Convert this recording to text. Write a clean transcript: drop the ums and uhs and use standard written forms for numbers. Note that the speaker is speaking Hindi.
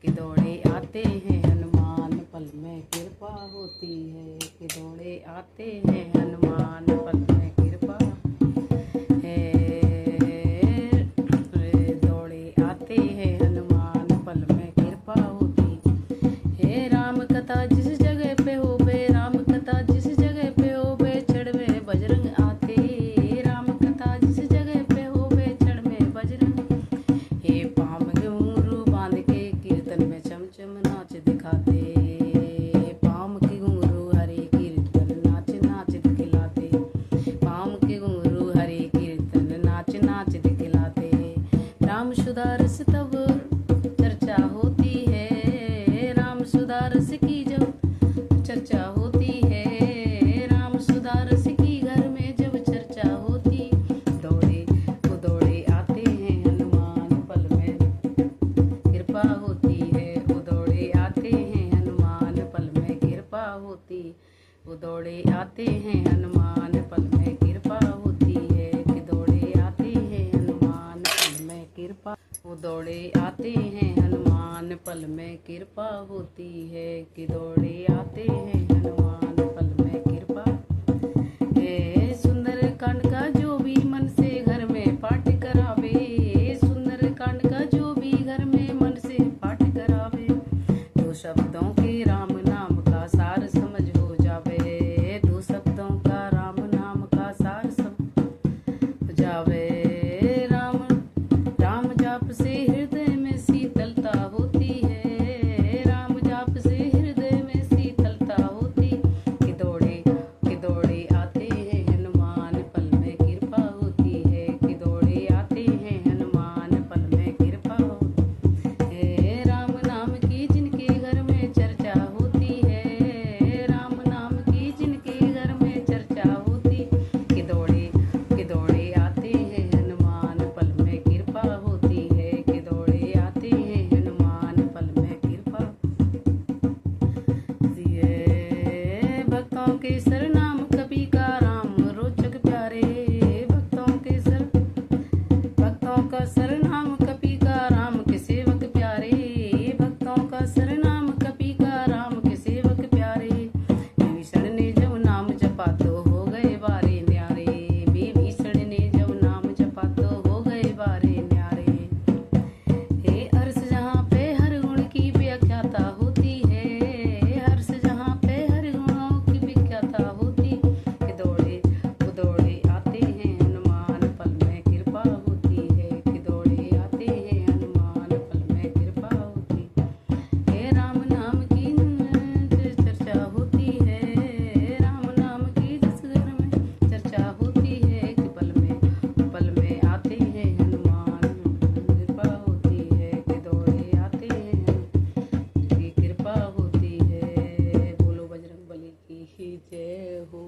कि दौड़े आते हैं हनुमान पल में कृपा होती है, कि दौड़े आते हैं हनुमान पल में कृपा है, दौड़े आते हैं हनुमान पल में कृपा होती है। राम कथा जिस जगह पे हो बे, राम कथा जिस जगह पे हो बे, क्षण में बजरंग आते। राम कथा जिस जगह पे हो बे, क्षण में बजरंग हे पाम घुंघरू बांध के कीर्तन में चमचम नाच दिखाते। पाम के घुंघरू हरे कीर्तन नाच नाच दिखलाते, पाम के घुंघरू हरे कीर्तन नाच नाच दिखलाते। राम सुधा रस तब चर्चा होती है, राम सुधा रस की जब चर्चा होती है, राम सुधा रस की घर में जब चर्चा होती। दौड़े वो दौड़े आते हैं हनुमान पल में कृपा होती है, वो दौड़े आते हैं हनुमान पल में कृपा होती, वो दौड़े आते हैं हनुमान पल में कृपा होती है, कि दौड़े आते हैं हनुमान पल में कृपा, वो दौड़े आते हैं हनुमान पल में कृपा होती है, कि दौड़े आते हैं हनुमान पल में कृपा है। सुंदर कांड का जो भी मन से घर में पाठ करावे, सुंदर कांड का जो भी घर में मन से पाठ करावे, दो शब्दों के राम नाम का सार समझ हो जावे, दो शब्दों का राम नाम का सार समझ हो जावे। राम राम जाप से हृदय में शीतलता होती है, राम जाप से हृदय में शीतलता होती, कि दौड़े आते हैं हनुमान पल में कृपा होती है, कि दौड़े आते हैं हनुमान पल में कृपा है। राम नाम की जिनके घर में चर्चा होती है, राम नाम की जिनके घर में चर्चा होती, कि दौड़े आते हैं हनुमान पल में कृपा होती है, कि दौड़े आते हैं हनुमान पल में कृपा है। भक्तों के सरनाम कवि का राम रोचक प्यारे, भक्तों का सरनाम कवि का राम के सेवक प्यारे, भक्तों का सरनाम कवि का राम के सेवक प्यारे। विभीषण ने जब नाम जपा तो हो गए बारे न्यारे, विभीषण ने जब नाम जपा तो हो गए बारे न्यारे। हे हर्ष जहाँ पे हर गुण की व्याख्याता होती है, हर्ष जहाँ पे हर गुणों की व्याख्याता होती, कि वो दौड़े आते हैं हनुमान पल में कृपा होती है, कि दौड़े आते हैं हनुमान पल में कृपा होती है। राम नाम की चर्चा होती है, राम नाम की जिस घर में चर्चा होती है, कि पल में आते हैं हनुमान कृपा होती है, कि दौड़े आते हैं की कृपा होती है। बोलो बजरंग बली की जय हो।